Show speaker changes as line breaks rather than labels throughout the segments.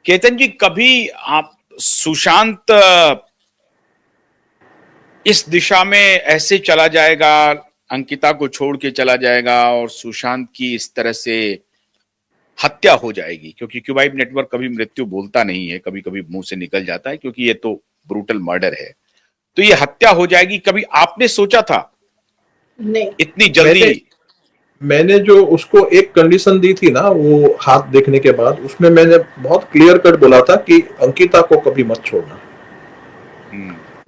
केतन जी, कभी आप सुशांत इस दिशा में ऐसे चला जाएगा, अंकिता को छोड़ के चला जाएगा और सुशांत की इस तरह से हत्या हो जाएगी, क्योंकि क्यूबाइट नेटवर्क कभी मृत्यु बोलता नहीं है, कभी कभी मुंह से निकल जाता है, क्योंकि ये तो ब्रूटल मर्डर है, तो ये हत्या हो जाएगी। कभी आपने सोचा था
नहीं,
इतनी जल्दी?
मैंने जो उसको एक कंडीशन दी थी ना, वो हाथ देखने के बाद, उसमें मैंने बहुत क्लियर कट बोला था कि अंकिता को कभी मत छोड़ना।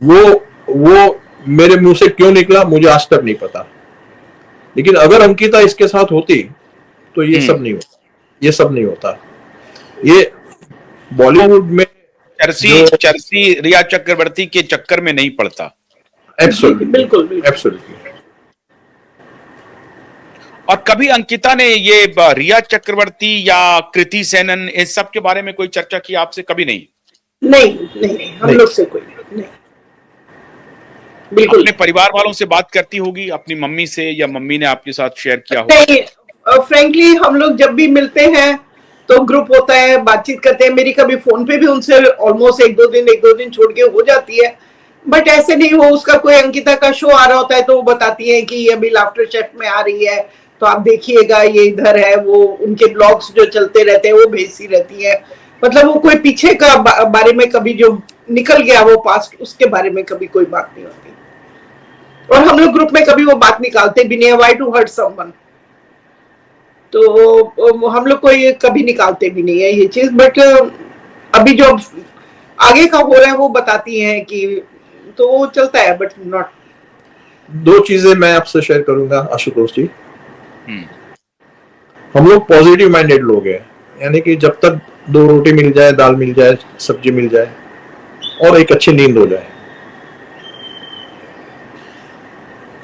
वो मेरे मुंह से क्यों निकला मुझे आज तक नहीं पता, लेकिन अगर अंकिता इसके साथ होती तो ये सब नहीं होता। ये बॉलीवुड में
चर्सी रिया चक्रवर्ती के चक्कर में नहीं पड़ता।
बिल्कुल।
और कभी अंकिता ने ये रिया चक्रवर्ती या कृति सेनन इस सब के बारे में कोई चर्चा की आपसे? कभी नहीं।
हम लोग से कोई नहीं। बिल्कुल।
अपने परिवार वालों से बात करती होगी, अपनी मम्मी से, या मम्मी ने आपके साथ शेयर किया होगा?
नहीं, फ्रैंकली हम लोग जब भी मिलते हैं तो ग्रुप होता है, बातचीत करते हैं। मेरी कभी फोन पे भी उनसे ऑलमोस्ट एक दो दिन छोड़ के हो जाती है, बट ऐसे नहीं। वो उसका कोई अंकिता का शो आ रहा होता है तो वो बताती है कि ये अभी लाफ्टर शेफ में आ रही है, तो आप देखिएगा, ये इधर है। वो उनके ब्लॉग्स जो चलते रहते हैं वो भेजती रहती है। मतलब वो कोई पीछे का बारे में कभी जो निकल गया वो पास्ट, उसके बारे में कभी कोई बात नहीं होती। और हम लोग ग्रुप में कभी वो बात निकालते भी नहीं है, व्हाई टू हर्ट समवन, तो हम लोग कोई कभी निकालते भी नहीं है ये चीज। बट अभी जो आगे का हो रहा है वो बताती हैं कि, तो वो चलता है, बट नॉट।
दो चीजें मैं आपसे शेयर करूंगा आशुतोष जी। हम लोग पॉजिटिव माइंडेड लोग हैं, यानी कि जब तक 2 रोटी मिल जाए, दाल मिल जाए, सब्जी मिल जाए और एक अच्छी नींद हो जाए,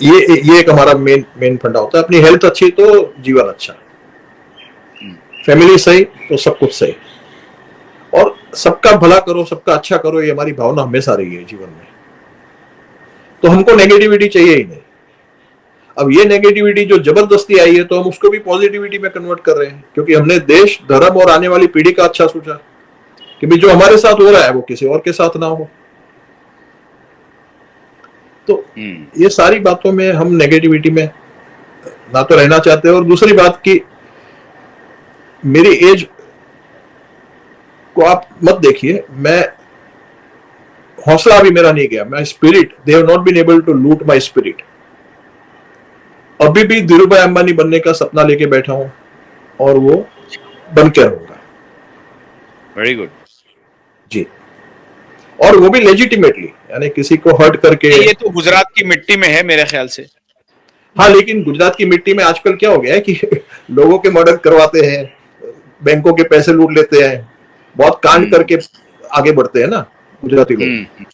ये एक हमारा मेन फंडा होता है। अपनी हेल्थ अच्छी तो जीवन अच्छा, फैमिली सही तो सब कुछ सही, और सबका भला करो, सबका अच्छा करो, ये हमारी भावना हमेशा रही है जीवन में। तो हमको नेगेटिविटी चाहिए ही नहीं। अब ये नेगेटिविटी जो जबरदस्ती आई है तो हम उसको भी पॉजिटिविटी में कन्वर्ट कर रहे हैं, क्योंकि हमने देश, धर्म और आने वाली पीढ़ी का अच्छा सोचा कि भी जो हमारे साथ हो रहा है वो किसी और के साथ ना हो। तो ये सारी बातों में हम नेगेटिविटी में ना तो रहना चाहते हैं। और दूसरी बात की, मेरी एज को आप मत देखिए, मैं हौसला अभी मेरा नहीं गया, मैं spirit, they have not been able to loot my spirit. अभी भी धीरूभाई अंबानी बनने का सपना लेके बैठा हूं और वो बन के रहूंगा।
वेरी गुड
जी, और वो भी लेजिटिमेटली, यानी किसी को हर्ट करके।
ये तो गुजरात की मिट्टी में है मेरे ख्याल से।
हाँ, लेकिन गुजरात की मिट्टी में आजकल क्या हो गया है कि लोगों के मर्डर करवाते हैं, बैंकों के पैसे लूट लेते हैं, बहुत कांड करके आगे बढ़ते हैं ना गुजराती लोग।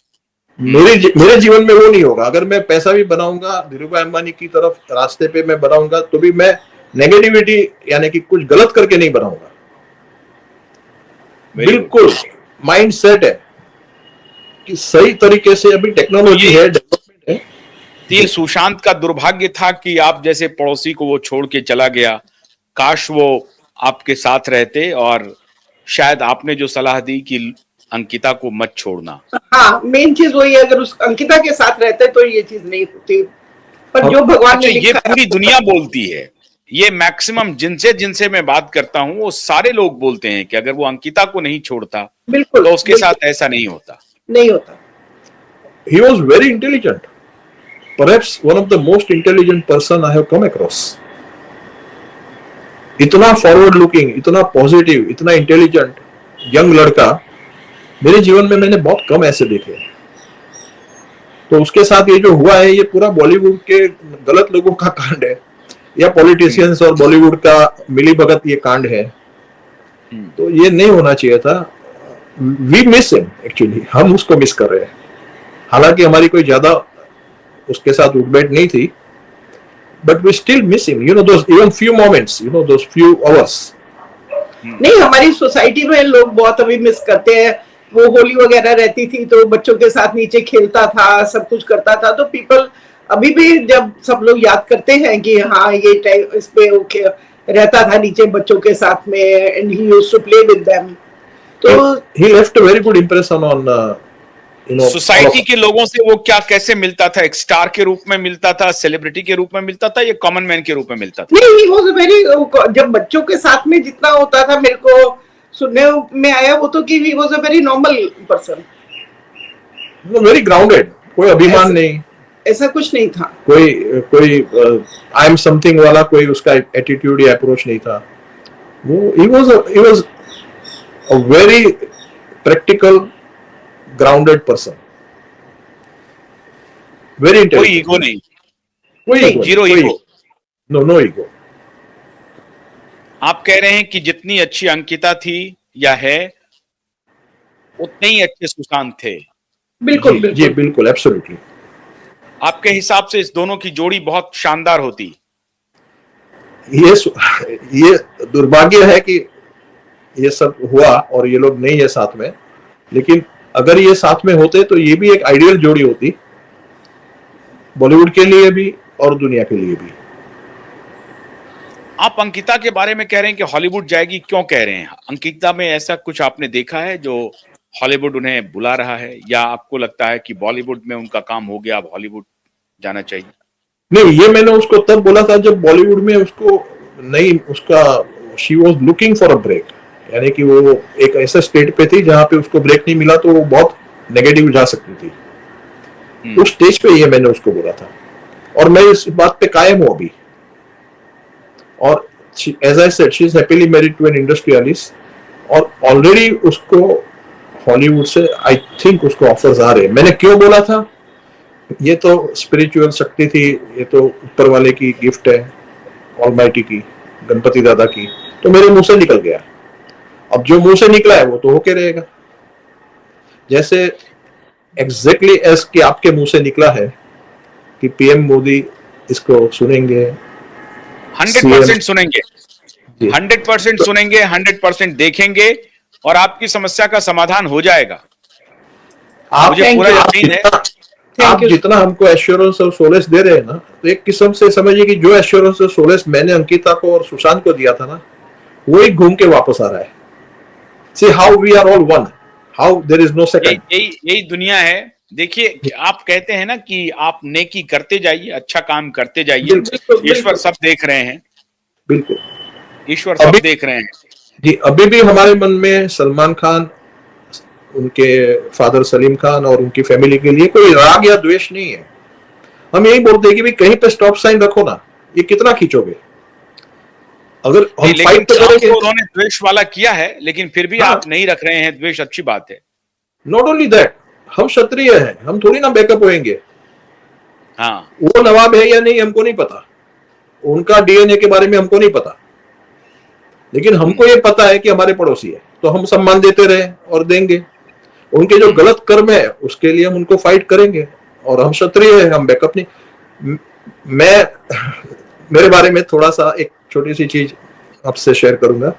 मेरे जीवन में वो नहीं होगा। अगर मैं पैसा भी बनाऊंगा धीरूभाई अंबानी की तरफ रास्ते पे मैं बनाऊंगा, तो भी मैं नेगेटिविटी यानी कि कुछ गलत करके नहीं बनाऊंगा। बिल्कुल माइंड सेट है कि सही तरीके से, अभी टेक्नोलॉजी है, डेवलपमेंट है।
ये सुशांत का दुर्भाग्य था कि आप जैसे पड़ोसी को वो छोड़ के चला गया। काश वो आपके साथ रहते, और शायद आपने जो सलाह दी कि अंकिता को मत छोड़ना।
हाँ, मेन चीज वही है, अगर उस अंकिता के साथ रहते तो ये चीज नहीं होती। पर जो भगवान ने लिखा,
ये पूरी दुनिया बोलती है, ये मैक्सिमम जिनसे मैं बात करता हूँ वो सारे लोग बोलते हैं कि अगर वो अंकिता को नहीं छोड़ता
बिल्कुल
तो उसके साथ ऐसा नहीं होता।
He was very intelligent, perhaps one of the most intelligent person I have come across. इतना फॉरवर्ड लुकिंग, इतना पॉजिटिव, इतना इंटेलिजेंट यंग लड़का मेरे जीवन में मैंने बहुत कम ऐसे देखे। तो उसके साथ ये जो हुआ है, ये पूरा बॉलीवुड के गलत लोगों का कांड है, या पॉलिटिशियंस और बॉलीवुड का मिली भगत ये कांड है। तो ये नहीं होना चाहिए था। वी मिस हिम एक्चुअली, हम उसको मिस कर रहे हैं। हालांकि हमारी कोई ज्यादा उसके साथ उठबैठ नहीं थी, but we still miss him, you know, those even few moments, you know, those few hours.
नहीं, हमारी सोसाइटी में लोग बहुत अभी मिस करते हैं। वो होली वगैरह रहती थी तो बच्चों के साथ नीचे खेलता था, सब कुछ करता था, तो पीपल अभी भी जब सब लोग याद करते हैं कि हाँ ये टाइम इस पे रहता था नीचे बच्चों के साथ में, and he used to play with them. तो
he left a very good impression on
society के लोगों से वो क्या कैसे मिलता था? एक स्टार के रूप में मिलता था, सेलिब्रिटी के रूप में मिलता था, या कॉमन मैन के रूप में मिलता था?
नहीं, ही वाज वेरी, जब बच्चों के साथ में जितना होता था मेरे को सुनने में आया वो तो कि he was a very normal person,
very grounded, कोई अभिमान नहीं,
ऐसा कुछ नहीं था।
कोई आई एम समथिंग वाला कोई उसका एटीट्यूड या अप्रोच नहीं था। वो he was a very practical, grounded person, very
कोई
intelligent,
ईगो नहीं,
कोई ego
जीरो
नहीं,
ईगो।
no ego।
आप कह रहे हैं कि जितनी अच्छी अंकिता थी या है, उतने ही अच्छे सुशांत थे।
बिल्कुल
जी बिल्कुल, एब्सोल्युटली।
आपके हिसाब से इस दोनों की जोड़ी बहुत शानदार होती।
ये दुर्भाग्य है कि ये सब हुआ और ये लोग नहीं है साथ में, लेकिन अगर ये साथ में होते तो ये भी एक आइडियल जोड़ी होती, बॉलीवुड के लिए भी और दुनिया के लिए भी।
आप अंकिता के बारे में कह रहे हैं कि हॉलीवुड जाएगी, क्यों कह रहे हैं? अंकिता में ऐसा कुछ आपने देखा है जो हॉलीवुड उन्हें बुला रहा है, या आपको लगता है कि बॉलीवुड में उनका काम हो गया, अब हॉलीवुड जाना चाहिए?
नहीं, ये मैंने उसको तब बोला था जब बॉलीवुड में उसको नहीं, उसका she was looking for a break, यानी कि वो एक ऐसे स्टेट पे थी जहां पे उसको ब्रेक नहीं मिला तो वो बहुत नेगेटिव जा सकती थी। उस स्टेज पे ये मैंने उसको बोला था और मैं इस बात पे कायम हूं अभी। और as I said, she is happily married to an industrialist, और ऑलरेडी उसको हॉलीवुड से आई थिंक उसको ऑफर्स आ रहे हैं। मैंने क्यों बोला था, ये तो स्पिरिचुअल शक्ति थी, ये तो ऊपर वाले की गिफ्ट है, ऑलमाइटी की, गणपति दादा की, तो मेरे मुंह से निकल गया। अब जो मुंह से निकला है वो तो होके रहेगा, जैसे एग्जैक्टली एज कि आपके मुंह से निकला है कि पीएम मोदी इसको सुनेंगे,
100% सुनेंगे,
जी।
100% सुनेंगे, 100% देखेंगे, और आपकी समस्या का समाधान हो जाएगा।
आप
मुझे पूरा यकीन है।
आप जितना हमको एश्योरेंस और सोलेस दे रहे हैं ना, तो एक किस्म से समझिए कि जो एश्योरेंस और सोलेस मैंने अंकिता को और सुशांत को दिया था ना, वो एक घूम के वापस आ रहा है। See how we are all one, how there is no second।
यही दुनिया है। देखिए, आप कहते हैं ना कि आप नेकी करते जाइए, अच्छा काम करते जाइए, ईश्वर सब देख रहे हैं।
बिल्कुल,
ईश्वर सब देख रहे हैं
जी। अभी भी हमारे मन में सलमान खान, उनके फादर सलीम खान और उनकी फैमिली के लिए कोई राग या द्वेष नहीं है। हम यही बोलते हैं कि भाई कहीं पे स्टॉप साइन रखो ना, ये कितना खींचोगे। अगर हम फाइट तो करेंगे।
उन्होंने द्वेष वाला किया है, लेकिन फिर भी आप नहीं रख रहे हैं द्वेष, अच्छी बात है।
नॉट ओनली दैट, हम क्षत्रिय हैं, हम थोड़ी ना बैकअप होएंगे।
हाँ,
वो नवाब है या नहीं हमको नहीं पता, उनका डीएनए के बारे में हमको नहीं पता, लेकिन हमको ये पता है कि हमारे पड़ोसी है, तो हम सम्मान देते रहे और देंगे। उनके जो गलत कर्म है उसके लिए हम उनको फाइट करेंगे, और हम क्षत्रिय हैं, हम बैकअप नहीं। मैं मेरे बारे में थोड़ा सा एक छोटी सी चीज आपसे शेयर करूंगा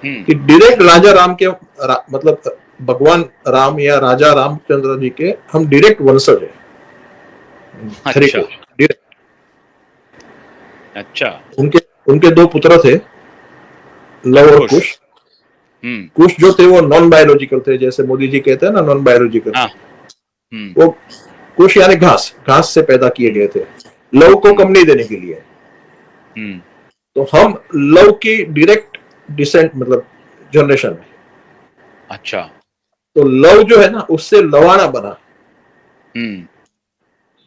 कि डायरेक्ट राजा राम के मतलब भगवान राम या राजा रामचंद्र जी के हम डायरेक्ट वंशज हैं।
अच्छा।
उनके दो पुत्र थे, लव और कुश। कुश जो थे वो नॉन बायोलॉजिकल थे, जैसे मोदी जी कहते हैं ना नॉन बायोलॉजिकल। वो कुश यानी घास से पैदा किए गए थे, लव को कम नहीं देने के लिए। तो हम लव की डायरेक्ट डिसेंट मतलब जनरेशन है।
अच्छा।
तो लव जो है ना उससे लवाना बना।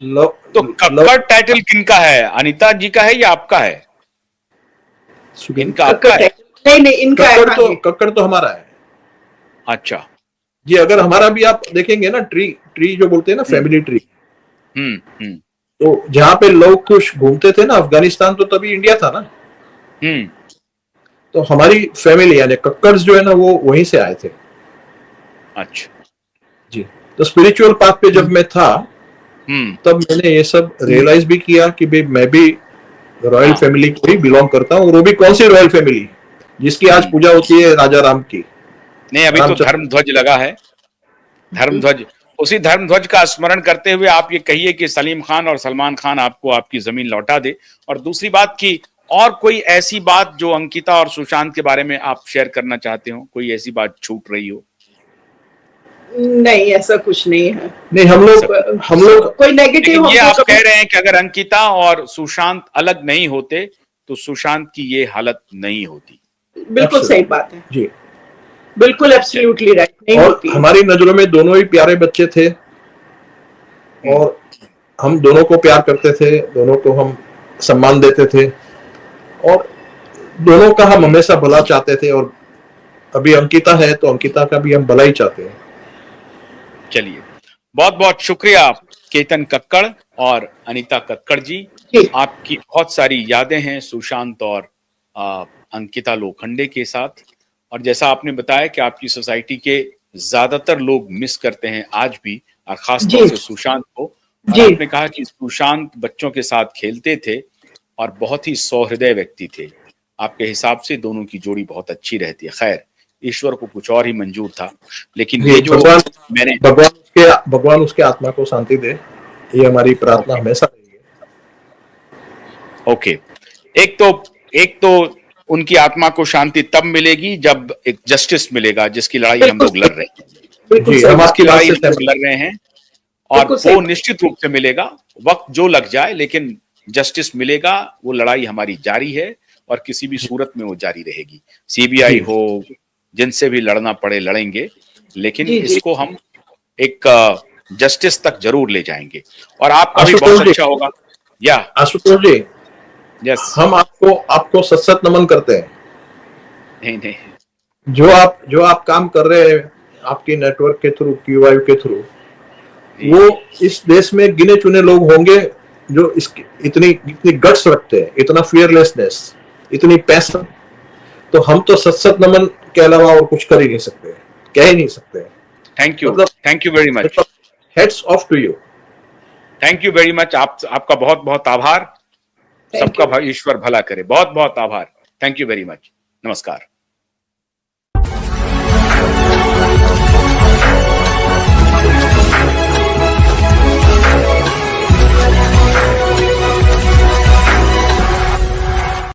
लव
तो कक्कड़ टाइटल किनका है? अनीता जी का है या आपका है? इनका आपका है?
नहीं, इनका है।
कक्कड़ तो हमारा है।
अच्छा
जी, अगर हमारा भी आप देखेंगे ना, ट्री जो बोलते हैं ना, फैमिली ट्री, तो जहां पे लव कुश घूमते थे ना अफगानिस्तान, तो तभी इंडिया था ना। तो हमारी फैमिली यानी कक्कड़ जो है ना वो वहीं से आए थे।
अच्छा
जी। तो स्पिरिचुअल पाथ पे जब मैं था तब मैंने ये सब रियलाइज भी किया कि भाई मैं भी रॉयल फैमिली को ही बिलोंग करता हूँ, और वो भी कौन सी रॉयल फैमिली जिसकी आज पूजा होती है राजा राम की।
नहीं, अभी तो धर्म ध्वज लगा है, धर्म ध्वज। उसी धर्म ध्वज का स्मरण करते हुए आप ये कहिए कि सलीम खान और सलमान खान आपको आपकी जमीन लौटा दे। और दूसरी बात कि और कोई ऐसी बात जो अंकिता और सुशांत के बारे में आप शेयर करना चाहते हो, कोई ऐसी बात छूट रही हो?
नहीं, ऐसा कुछ नहीं है।
नहीं, हम लोग
कोई नेगेटिव
लेकिन ये आप कह रहे हैं कि अगर अंकिता और सुशांत अलग नहीं होते तो सुशांत की ये हालत नहीं होती।
बिल्कुल सही बात है
जी,
बिल्कुल एब्सोल्युटली राइट, नहीं
और
होती।
हमारी नजरों में दोनों ही प्यारे बच्चे थे और हम दोनों को प्यार करते थे, दोनों को हम सम्मान देते थे और दोनों का हम हमेशा भला चाहते थे। और अभी अंकिता है तो अंकिता का भी हम भला ही चाहते हैं।
चलिए, बहुत बहुत शुक्रिया केतन कक्कड़ और अनीता कक्कड़ जी। आपकी बहुत सारी यादें हैं सुशांत और अंकिता लोखंडे के साथ, और जैसा आपने बताया कि आपकी सोसाइटी के ज्यादातर लोग मिस करते हैं आज भी, और खासतौर से सुशांत को। और आपने कहा कि सुशांत बच्चों के साथ खेलते थे और बहुत ही सौहृदय व्यक्ति थे। आपके हिसाब से दोनों की जोड़ी बहुत अच्छी रहती है। खैर, ईश्वर को कुछ और ही मंजूर था, लेकिन ये जो
भगवान उसके आत्मा को शांति दे, ये हमारी प्रार्थना हमेशा रही है।
ओके, एक तो उनकी आत्मा को शांति तब मिलेगी जब एक जस्टिस मिलेगा, जिसकी लड़ाई हम लोग लड़ रहे हैं।
जी, हम आपकी
लड़ाई लड़ रहे हैं और वो निश्चित रूप से मिलेगा, वक्त जो लग जाए, लेकिन जस्टिस मिलेगा। वो लड़ाई हमारी जारी है और किसी भी सूरत में वो जारी रहेगी। सीबीआई हो, जिनसे भी लड़ना पड़े लड़ेंगे, लेकिन इसको हम एक जस्टिस तक जरूर ले जाएंगे। और आपका भी बहुत अच्छा होगा। या
आशुतोष जी,
यस,
हम आपको सत नमन करते हैं।
नहीं,
जो आप काम कर रहे हैं आपके नेटवर्क के थ्रू, क्यूआई के थ्रू, वो इस देश में गिने चुने लोग होंगे जो इतनी गट्स रखते हैं, इतना फियरलेसनेस, इतनी पैशन। तो हम तो सत नमन के अलावा और कुछ कर ही नहीं सकते, कह ही नहीं सकते।
Thank you very much.
Hats off to you.
Thank you very much. आपका बहुत बहुत आभार। सबका ईश्वर भला करे। बहुत बहुत आभार। Thank you very much. नमस्कार।